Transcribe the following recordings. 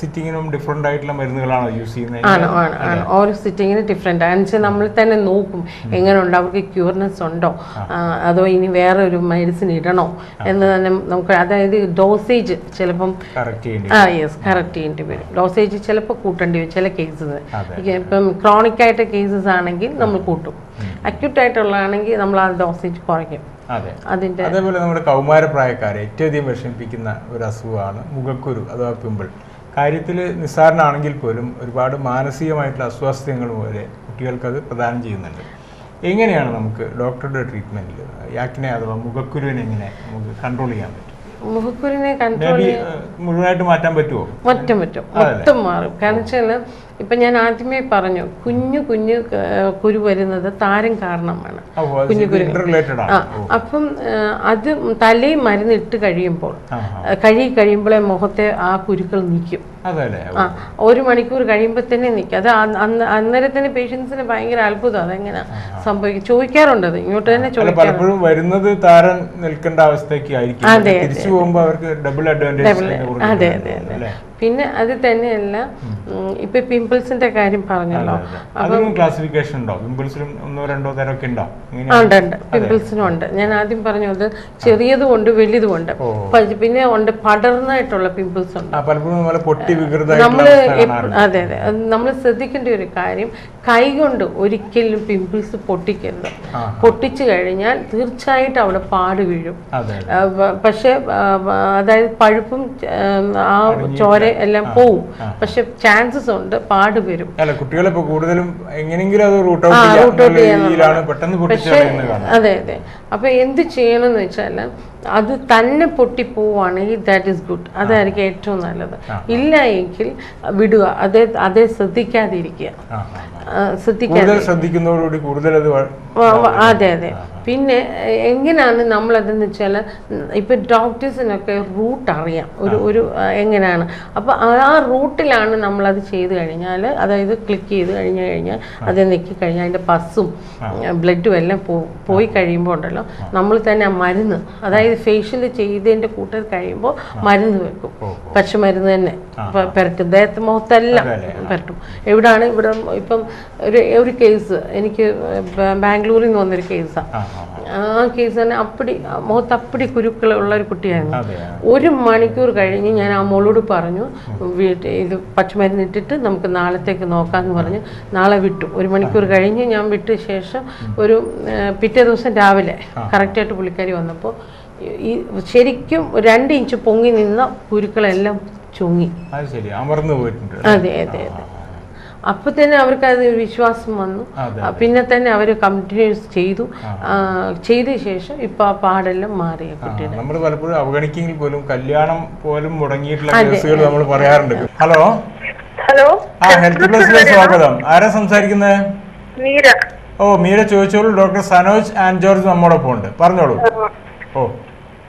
സിറ്റിങ്ങിനും different ആയിട്ടുള്ള മരുന്നുകളാണോ use ചെയ്യുന്നത്? ആണ് ഓരോ സിറ്റിങ്ങിന് ഡിഫറെൻ്റ് ആണ്. വെച്ചാൽ നമ്മൾ തന്നെ നോക്കും എങ്ങനെയുണ്ട്, അവർക്ക് ക്യൂർനെസ് ഉണ്ടോ, അതോ ഇനി വേറെ ഒരു മെഡിസിൻ ഇടണോ എന്ന് തന്നെ നമുക്ക്. അതായത് ഡോസേജ് ചിലപ്പം കറക്റ്റ് ചെയ്യേണ്ടി വരും. ഡോസേജ് ചിലപ്പോൾ കൂട്ടേണ്ടി വരും ചില കേസസ്. ഇപ്പം ക്രോണിക് ആയിട്ട് കേസസ് ആണെങ്കിൽ നമ്മൾ കൂട്ടും, അക്യൂട്ട് ആയിട്ടുള്ളതാണെങ്കിൽ നമ്മൾ ആ ഡോസേജ് കുറയ്ക്കും. അതേപോലെ നമ്മുടെ കൗമാരപ്രായക്കാരെ ഏറ്റവും അധികം വിഷമിപ്പിക്കുന്ന ഒരു അസുഖമാണ് മുഖക്കുരു അഥവാ പിമ്പിൾ. കാര്യത്തിൽ നിസ്സാരനാണെങ്കിൽ പോലും ഒരുപാട് മാനസികമായിട്ടുള്ള അസ്വാസ്ഥ്യങ്ങൾ പോലെ കുട്ടികൾക്കത് പ്രദാനം ചെയ്യുന്നുണ്ട്. എങ്ങനെയാണ് നമുക്ക് ഡോക്ടറുടെ ട്രീറ്റ്മെൻറ്റിൽ യാക്കിനെ അഥവാ മുഖക്കുരുവിനെ എങ്ങനെ നമുക്ക് കൺട്രോൾ ചെയ്യാൻ പറ്റും? മുഖക്കുരുവിനെ കൺട്രോൾ മുഴുവനായിട്ട് മാറ്റാൻ പറ്റുമോ? പറ്റും, മൊത്തം മാറും. കാരണം വെച്ചാൽ ഇപ്പം ഞാൻ ആദ്യമേ പറഞ്ഞു, കുഞ്ഞു കുരു വരുന്നത് താരം കാരണമാണ്. കുഞ്ഞു കുരു അപ്പം അത് തലയിൽ മരുന്നിട്ട് കഴിയുമ്പോഴേ മുഖത്തെ ആ കുരുക്കൾ നിൽക്കും. 1 മണിക്കൂർ കഴിയുമ്പോൾ തന്നെ നിൽക്കും. അത് അന്നേരത്തിന് പേഷ്യൻസിന് ഭയങ്കര അത്ഭുതം, അതെങ്ങനെ സംഭവിക്കും ചോദിക്കാറുണ്ട്. അത് ഇങ്ങോട്ട് തന്നെ പലപ്പോഴും വരുന്നത് താരൻ നിൽക്കേണ്ട അവസ്ഥയ്ക്ക് ആയിരിക്കും. അതെ. പിന്നെ അത് തന്നെയല്ല, ഇപ്പൊ പിമ്പിൾസിന്റെ കാര്യം പറഞ്ഞല്ലോ, ഉണ്ട് പിമ്പിൾസിനും ഉണ്ട്. ഞാൻ ആദ്യം പറഞ്ഞു അത് ചെറിയതും ഉണ്ട് വലുതും ഉണ്ട്. പിന്നെ ഉണ്ട് പടർന്നായിട്ടുള്ള പിമ്പിൾസ് ഉണ്ട്. അതെ. നമ്മൾ ശ്രദ്ധിക്കേണ്ട ഒരു കാര്യം, കൈ കൊണ്ട് ഒരിക്കലും പിമ്പിൾസ് പൊട്ടിക്കരുത്. പൊട്ടിച്ചു കഴിഞ്ഞാൽ തീർച്ചയായിട്ടും അവിടെ പാട് വീഴും. പക്ഷെ അതായത് പഴുപ്പും ആ ചോര എല്ലാം പോവും. പക്ഷെ ചാൻസസ് ഉണ്ട് പാട് വരും. കുട്ടികളെ കൂടുതലും എങ്ങനെയെങ്കിലും അതെ. അപ്പൊ എന്ത് ചെയ്യണമെന്ന് വെച്ചാൽ അത് തന്നെ പൊട്ടിപ്പോവാണെങ്കിൽ ദാറ്റ് ഈസ് ഗുഡ്, അതായിരിക്കും ഏറ്റവും നല്ലത്. ഇല്ല എങ്കിൽ വിടുക, അതേ ശ്രദ്ധിക്കാതിരിക്കുക. അതെ. പിന്നെ എങ്ങനെയാണ് നമ്മളതെന്ന് വെച്ചാൽ, ഇപ്പം ഡോക്ടേഴ്സിനൊക്കെ റൂട്ട് അറിയാം ഒരു എങ്ങനെയാണ്. അപ്പോൾ ആ റൂട്ടിലാണ് നമ്മളത് ചെയ്ത് കഴിഞ്ഞാൽ, അതായത് ക്ലിക്ക് ചെയ്ത് കഴിഞ്ഞാൽ അത് നെക്കി കഴിഞ്ഞാൽ അതിൻ്റെ പസ്സും ബ്ലഡും എല്ലാം പോയി കഴിയുമ്പോൾ ഉണ്ടല്ലോ, നമ്മൾ തന്നെ ആ മരുന്ന്, അതായത് ഫേഷ്യൽ ചെയ്തതിൻ്റെ കൂട്ടത്തിൽ കഴിയുമ്പോൾ മരുന്ന് വെക്കും. പച്ചമരുന്ന് തന്നെ പുരട്ടും, ദേഹത്ത് മുഖത്തെല്ലാം പുരട്ടും. ഇവിടെ ഇപ്പം ഒരു കേസ് എനിക്ക് ബാംഗ്ലൂരിൽ നിന്ന് വന്നൊരു കേസാണ്. ആ കേസ് തന്നെ മുഖത്ത് അപ്പടി കുരുക്കളുള്ള ഒരു കുട്ടിയായിരുന്നു. 1 മണിക്കൂർ കഴിഞ്ഞ് ഞാൻ ആ മോളോട് പറഞ്ഞു, ഇത് പച്ചമരുന്ന് ഇട്ടിട്ട് നമുക്ക് നാളത്തേക്ക് നോക്കാമെന്ന് പറഞ്ഞ് നാളെ വിട്ടു. 1 മണിക്കൂർ കഴിഞ്ഞ് ഞാൻ വിട്ട ശേഷം പിറ്റേ ദിവസം രാവിലെ കറക്റ്റായിട്ട് പുള്ളിക്കാരി വന്നപ്പോൾ ഈ ശരിക്കും 2 ഇഞ്ച് പൊങ്ങി നിന്ന കുരുക്കളെല്ലാം ചുങ്ങി. അതെ. അപ്പൊ തന്നെ അവർക്ക് അത് വിശ്വാസം വന്നു. പിന്നെ തന്നെ അവർ കണ്ടിന്യൂസ് ചെയ്ത ശേഷം ഇപ്പൊ ആ പാടെല്ലാം മാറിയ കുട്ടിയുടെ. നമ്മൾ പലപ്പോഴും അവഗണിക്കെങ്കിൽ പോലും കല്യാണം പോലും മുടങ്ങിയിട്ടുള്ള കേസുകൾ നമ്മൾ പറയാറുണ്ട്. ഹലോ ഹെൽത്ത് പ്ലസിലേക്ക് സ്വാഗതം. ആരാ സംസാരിക്കുന്നത്? മീര ചോദിച്ചോളൂ. ഡോക്ടർ സനോജ് ആൻഡ് ജോർജ് നമ്മോടൊപ്പം ഉണ്ട്, പറഞ്ഞോളൂ.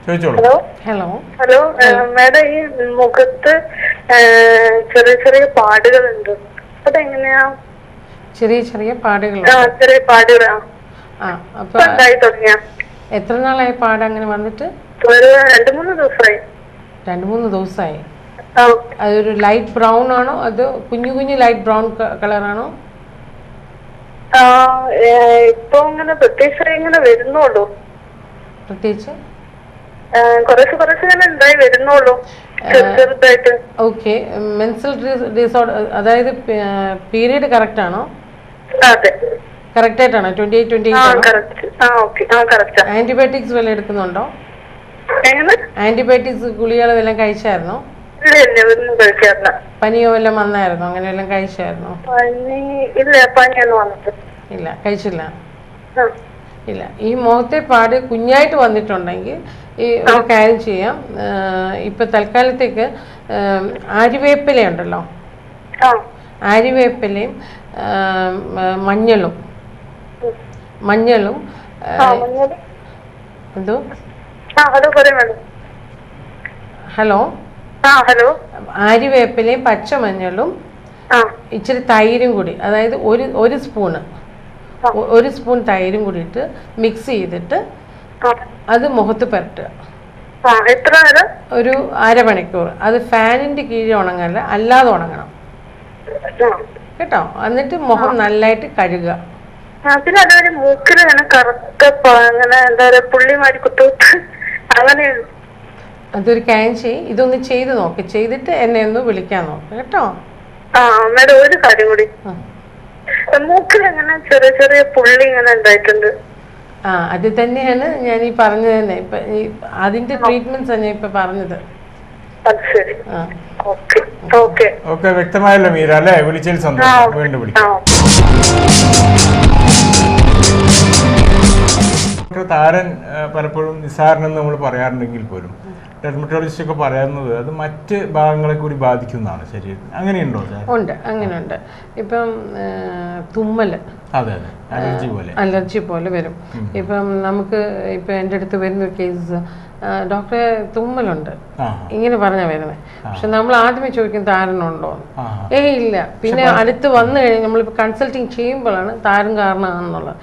ചോദിച്ചോളൂ. ഹലോ മാഡം, ഈ മുഖത്ത് ചെറിയ പാടുകളുണ്ട്, അതെങ്ങനെയാ? ചെറിയ പാടുകൾ. എത്ര നാളായി പാട് അങ്ങനെ വന്നിട്ട്? 2-3 ദിവസമായി. അതൊരു ലൈറ്റ് ബ്രൗൺ ആണോ അതോ കുഞ്ഞു ലൈറ്റ് ബ്രൗൺ കളറാണോ? ഇപ്പൊ അങ്ങനെ പ്രത്യേകിച്ച് വരുന്നുള്ളൂ. പ്രത്യേകിച്ച് ഓക്കെ. മെൻസൽ ഡിസോർഡർ, അതായത് പീരീഡ് കറക്റ്റ് ആണോ? കറക്റ്റ് ആയിട്ടാണോ? 28 ആന്റിബയോട്ടിക്സ് വല്ലതും എടുക്കുന്നുണ്ടോ? ആന്റിബയോട്ടിക്സ് ഗുളികൾ വല്ലതും കഴിച്ചായിരുന്നോ? പനിയോ വല്ലതും വന്നായിരുന്നോ? അങ്ങനെ വല്ലതും കഴിച്ചായിരുന്നോ? ഇല്ല, കഴിച്ചില്ല. ഇല്ല. ഈ മുഖത്തെ പാട് കുഞ്ഞായിട്ട് വന്നിട്ടുണ്ടെങ്കിൽ ഈ ഒരു കാര്യം ചെയ്യാം. ഇപ്പൊ തൽക്കാലത്തേക്ക് ആര്യവേപ്പില ഉണ്ടല്ലോ, ആര്യവേപ്പിലയും മഞ്ഞളും എന്തോ ഹലോ ആര്യവേപ്പിലയും പച്ചമഞ്ഞളും ഇച്ചിരി തൈരും കൂടി, അതായത് ഒരു സ്പൂൺ തൈരും കൂടി ഇട്ട് മിക്സ് ചെയ്തിട്ട് അത് മുഖത്ത് പുരട്ടുക. എത്ര നേരം? ഒരു അരമണിക്കൂർ. അത് ഫാനിന്റെ കീഴിൽ ഉണങ്ങല്ല, അല്ലാതെ ഉണങ്ങണം കേട്ടോ. എന്നിട്ട് മുഖം നല്ലതായിട്ട് കഴുകുക. പിന്നെ അതേപോലെ മൂക്കിൽ ഇങ്ങനെ കറുത്ത അങ്ങനെ എന്താ പറയാ പുള്ളിമാരി കുത്തുകുത്ത് അങ്ങനെ. അതൊരു കാര്യം ചെയ്യ്, ഇതൊന്ന് ചെയ്ത് നോക്ക്. ചെയ്തിട്ട് എന്നെ ഒന്ന് വിളിക്കാൻ നോക്ക് കേട്ടോ. മേഡം ഒരു കാര്യം കൂടി, മൂക്കിൽ എങ്ങനെ ചെറിയ ചെറിയ പുള്ളി ഇങ്ങനെ ഉണ്ടായിട്ടുണ്ട്. അത് തന്നെയാണ് ഞാൻ ഈ പറഞ്ഞത് തന്നെ. ഇപ്പൊ അതിന്റെ ട്രീറ്റ്മെന്റ്സ് ഞാൻ ഇപ്പൊ പറഞ്ഞത്. ശരി, ഓക്കെ. വ്യക്തമായല്ലോ മീര അല്ലേ? വിളിച്ചതിൽ സന്തോഷം. വീണ്ടും വിളിക്കാം. താരൻ പലപ്പോഴും നിസ്സാരനെന്ന് നമ്മൾ പറയാറുണ്ടെങ്കിൽ പോലും ഡെർമറ്റോളജിസ്റ്റ് ഒക്കെ പറയുന്നത് അത് മറ്റ് ഭാഗങ്ങളെ കൂടി ബാധിക്കുന്നതാണ് ശരീരത്തിൽ. അങ്ങനെയുണ്ടോ? ഉണ്ട്, അങ്ങനെയുണ്ട്. ഇപ്പം തുമ്മല്, അതെ അലർജി പോലെ വരും. ഇപ്പം നമുക്ക് ഇപ്പം എൻ്റെ അടുത്ത് വരുന്ന കേസ്, ഡോക്ടറെ തുമ്മലുണ്ട് ഇങ്ങനെ പറഞ്ഞാ വരുന്നത്. പക്ഷെ നമ്മൾ ആദ്യമേ ചോദിക്കും താരനുണ്ടോ? ഇല്ല. പിന്നെ അടുത്ത് വന്നു കഴിഞ്ഞാൽ നമ്മളിപ്പോ കൺസൾട്ടിങ് ചെയ്യുമ്പോഴാണ് താരൻ കാരണമാണെന്നുള്ളത്.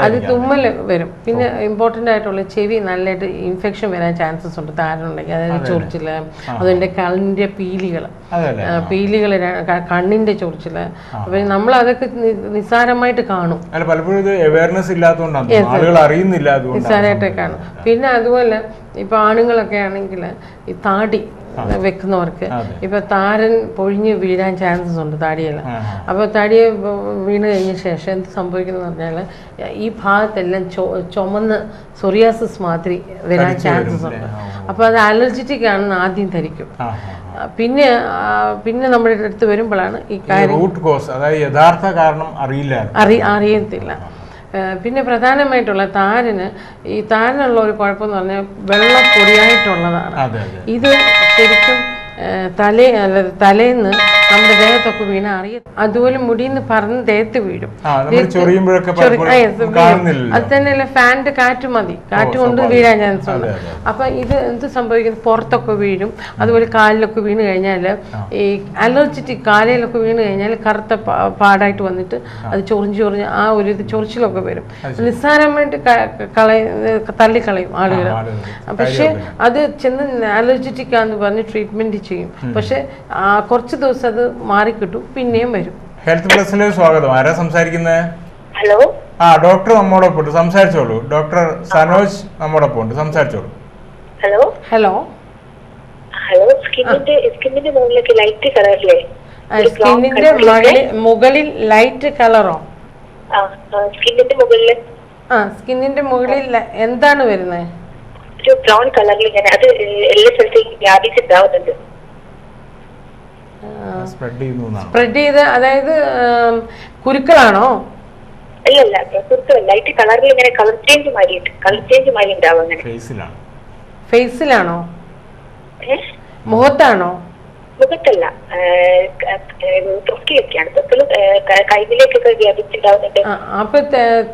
അത് തുമ്മൽ വരും. പിന്നെ ഇമ്പോർട്ടൻ്റ് ആയിട്ടുള്ള ചെവി നല്ലതായിട്ട് ഇൻഫെക്ഷൻ വരാൻ ചാൻസസ് ഉണ്ട് താരനുണ്ടെങ്കിൽ. അതായത് ചൊറിച്ചില്, അതിൻ്റെ കണ്ണിൻ്റെ പീലികൾ, കണ്ണിന്റെ ചൊറിച്ചില്. അപ്പൊ നമ്മൾ അതൊക്കെ നിസ്സാരമായിട്ട് കാണും. നിസ്സാരമായിട്ടേ കാണും. പിന്നെ അതുപോലെ ഇപ്പൊ ആണുങ്ങളൊക്കെ ആണെങ്കിൽ ഈ താടി വെക്കുന്നവർക്ക് ഇപ്പൊ താരൻ പൊഴിഞ്ഞ് വീഴാൻ ചാൻസസ് ഉണ്ട് താടിയെല്ലാം. അപ്പൊ താടിയെ വീണ് കഴിഞ്ഞ ശേഷം എന്ത് സംഭവിക്കുന്നത് പറഞ്ഞാല് ഈ ഭാഗത്തെല്ലാം ചുമന്ന് സൊറിയാസിസ് മാതിരി വരാൻ ചാൻസസ് ഉണ്ട്. അപ്പൊ അത് അലർജിറ്റിക് ആണെന്ന് ആദ്യം ധരിക്കും. പിന്നെ നമ്മുടെ അടുത്ത് വരുമ്പോഴാണ് ഈ കാര്യം യഥാർത്ഥ കാരണം അറിയത്തില്ല. പിന്നെ പ്രധാനമായിട്ടുള്ള താരനുള്ള ഒരു കുഴപ്പമെന്ന് പറഞ്ഞാൽ വെള്ളം പൊടിയായിട്ടുള്ളതാണ്. ഇത് ശരിക്കും തലേന്ന് നമ്മുടെ ദേഹത്തൊക്കെ വീണ അറിയാം. അതുപോലെ മുടിന്ന് പറഞ്ഞ് ദേഹത്ത് വീഴും. അത് തന്നെയല്ല, ഫാനിന്റെ കാറ്റ് മതി, കാറ്റ് കൊണ്ട് വീഴാൻ ചാൻസ് ഉണ്ട്. അപ്പൊ ഇത് എന്ത് സംഭവിക്കുന്നത്, പുറത്തൊക്കെ വീഴും. അതുപോലെ കാലിലൊക്കെ വീണ് കഴിഞ്ഞാൽ ഈ അലർജിറ്റിക് കാലയിലൊക്കെ വീണ് കഴിഞ്ഞാൽ കറുത്ത പാടായിട്ട് വന്നിട്ട് അത് ചൊറിഞ്ഞ് ആ ഒരു ഇത് ചൊറിച്ചിലൊക്കെ വരും. നിസ്സാരമായിട്ട് തള്ളിക്കളയും ആളുകൾ. പക്ഷെ അത് ചെന്ന് അലർജിറ്റിക് ആന്ന് പറഞ്ഞ് ട്രീറ്റ്മെന്റ് ചെയ്യും. പക്ഷെ കുറച്ച് ദിവസം അത് മാറിക്കിട്ടും, പിന്നെയും വരും. ഹെൽത്ത് പ്ലസിലേക്ക് സ്വാഗതം. ആരാ സംസാരിക്കുന്നത്? ഹലോ. ഡോക്ടർ നമ്മോടൊപ്പം ഉണ്ട്, സംസാരിച്ചോളൂ. ഡോക്ടർ സനോജ് നമ്മോടൊപ്പം ഉണ്ട്, സംസാരിച്ചോളൂ. Hello hello hello. സ്കിന്നിന്റെ മുകളിലേക്ക് ലൈറ്റ് കളറില്ലേ? സ്കിന്നിന്റെ മുകളിൽ ലൈറ്റ് കളറോ? സ്കിന്നിന്റെ മുകളിൽ സ്കിന്നിന്റെ മുകളിൽ എന്താണ് വരുന്നത്? ഒരു ബ്രൗൺ കളറിൽ ഇങ്ങനെ, അത് എല്ലാ സ്ഥലത്തേക്കും വ്യാപിച്ചിട്ടാവുന്നുണ്ട്. സ്പ്രെഡ് ചെയ്ത്, അതായത് കുരുക്കളാണോ? അല്ലല്ല, കുരുക്കളല്ല. ലൈറ്റ് കളറിൽ ഇങ്ങനെ കളർ ചേഞ്ച് മാറി ഉണ്ടാവും. ഫേസിലാണോ? മുഖത്താണോ? മുഖത്തല്ല, തൊക്കിലൊക്കെയാണ്. തൊക്കിലും കൈവിലേക്കൊക്കെ വ്യാപിച്ചിട്ടുണ്ടാവുന്നുണ്ട്. അപ്പൊ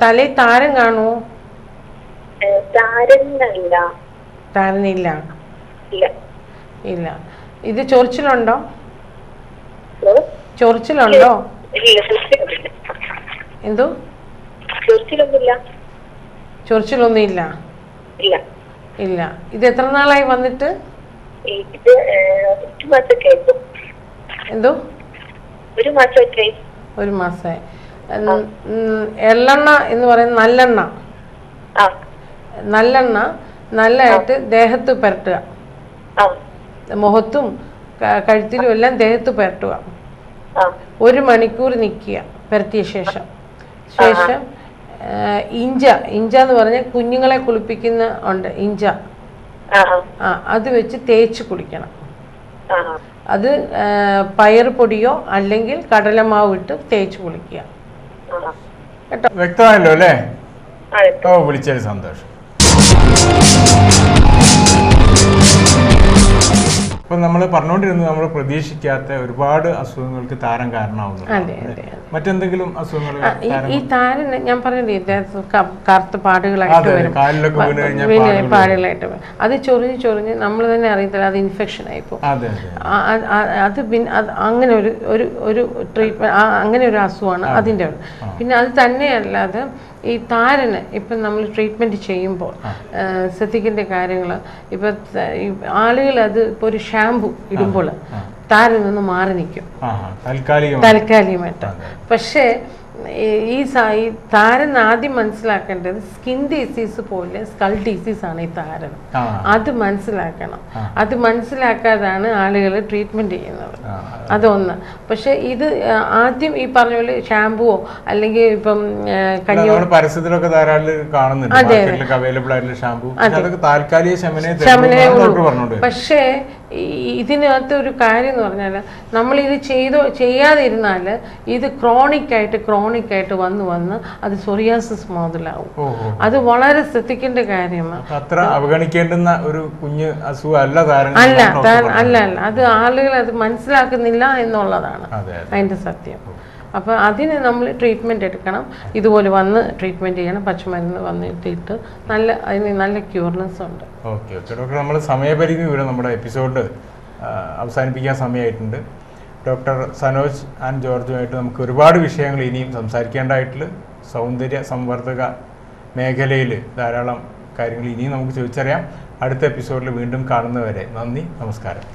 തലയിൽ താരം കാണുമോ? താരനില്ല. ഇല്ല. ഇത് ചൊറിച്ചിലുണ്ടോ? ചൊറിച്ചിലുണ്ടോ? എന്തോ? ചൊറിച്ചിലൊന്നുമില്ല. ഇല്ല. ഇത് എത്ര നാളായി വന്നിട്ട്? എന്തോ? ഒരു മാസമായി. എള്ളെണ്ണ എന്ന് പറയുന്നത് നല്ലെണ്ണ നല്ലതായിട്ട് ദേഹത്ത് പുരട്ടുക. മുഖത്തും കഴുത്തിലും എല്ലാം ദേഹത്ത് പുരട്ടുക. 1 മണിക്കൂർ നിൽക്കുക പുരട്ടിയ ശേഷം ഇഞ്ച എന്ന് പറഞ്ഞാൽ കുഞ്ഞുങ്ങളെ കുളിപ്പിക്കുന്ന ഉണ്ട് ഇഞ്ച. അത് വെച്ച് തേച്ച് കുളിക്കണം. അത് പയർ പൊടിയോ അല്ലെങ്കിൽ കടലമാവ് ഇട്ട് തേച്ച് കുളിക്കുക കേട്ടോ. വ്യക്തമായല്ലോ അല്ലേ? വിളിച്ചതിൽ സന്തോഷം. അപ്പം നമ്മൾ പറഞ്ഞുകൊണ്ടിരുന്നത് നമ്മൾ പ്രതീക്ഷിക്കാത്ത ഒരുപാട് അസുഖങ്ങൾക്ക് താരം കാരണമാവുന്നു. മറ്റെന്തെങ്കിലും അസുഖങ്ങൾ ഈ താരന് ഞാൻ പറഞ്ഞില്ലേ കറുത്ത പാടുകളായിട്ട് വരും, പാടുകളായിട്ട് വരും. അത് ചൊറിഞ്ഞ് നമ്മൾ തന്നെ അറിയത്തില്ല, അത് ഇൻഫെക്ഷൻ ആയിപ്പോ. അത് പിന്നെ അങ്ങനെ ഒരു ട്രീറ്റ്മെന്റ്, അങ്ങനെ ഒരു അസുഖമാണ് അതിൻ്റെ. പിന്നെ അത് തന്നെയല്ലാതെ ഈ താരന് ഇപ്പം നമ്മൾ ട്രീറ്റ്മെൻറ്റ് ചെയ്യുമ്പോൾ ശ്രദ്ധിക്കേണ്ട കാര്യങ്ങൾ, ഇപ്പം ആളുകൾ അത് ഇപ്പോൾ ഒരു ഷാമ്പു ഇടുമ്പോൾ താരൻ നിന്ന് മാറി നിൽക്കും താൽക്കാലികമായിട്ട്. പക്ഷേ ഈ താരൻ ആദ്യം മനസ്സിലാക്കേണ്ടത് സ്കിൻ ഡിസീസ് പോലെ സ്കൾ ഡിസീസാണ് ഈ താരൻ. അത് മനസ്സിലാക്കണം. അത് മനസ്സിലാക്കാതാണ് ആളുകൾ ട്രീറ്റ്മെന്റ് ചെയ്യുന്നത്. അതൊന്ന്. പക്ഷെ ഇത് ആദ്യം ഈ പറഞ്ഞ പോലെ ഷാമ്പുവോ അല്ലെങ്കിൽ ഇപ്പം പരസ്യത്തിലൊക്കെ ധാരാളം കാണുന്നുണ്ട് അവൈലബിൾ ആയിട്ടുള്ള ഷാമ്പു, പക്ഷേ ഇതിനകത്ത് ഒരു കാര്യം എന്ന് പറഞ്ഞാൽ നമ്മളിത് ചെയ്യാതിരുന്നാൽ ഇത് ക്രോണിക് ആയിട്ട് വന്ന് അത് സൊറിയാസിസ് മുതലാവും. അത് വളരെ ശ്രദ്ധിക്കേണ്ട കാര്യമാണ്. അത്ര അവഗണിക്കേണ്ടുന്ന ഒരു കുഞ്ഞ് അസുഖമല്ല അല്ല. അത് ആളുകൾ അത് മനസ്സിലാക്കുന്നില്ല എന്നുള്ളതാണ് അതിന്റെ സത്യം. അപ്പോൾ അതിന് നമ്മൾ ട്രീറ്റ്മെൻറ്റ് എടുക്കണം. ഇതുപോലെ വന്ന് ട്രീറ്റ്മെൻറ്റ് ചെയ്യണം. പച്ചമരുന്ന് വന്നിട്ടിട്ട് അതിന് നല്ല ക്യൂർനെസ് ഉണ്ട്. ഓക്കെ ഡോക്ടർ, നമ്മൾ സമയപരിധി ഇവിടെ നമ്മുടെ എപ്പിസോഡ് അവസാനിപ്പിക്കാൻ സമയമായിട്ടുണ്ട്. ഡോക്ടർ സനോജ് ആൻഡ് ജോർജുമായിട്ട് നമുക്ക് ഒരുപാട് വിഷയങ്ങൾ ഇനിയും സംസാരിക്കേണ്ടതായിട്ടുള്ള സൗന്ദര്യ സംവർദ്ധക മേഖലയിൽ ധാരാളം കാര്യങ്ങൾ ഇനിയും നമുക്ക് ചോദിച്ചറിയാം. അടുത്ത എപ്പിസോഡിൽ വീണ്ടും കാണുന്നവരെ നന്ദി, നമസ്കാരം.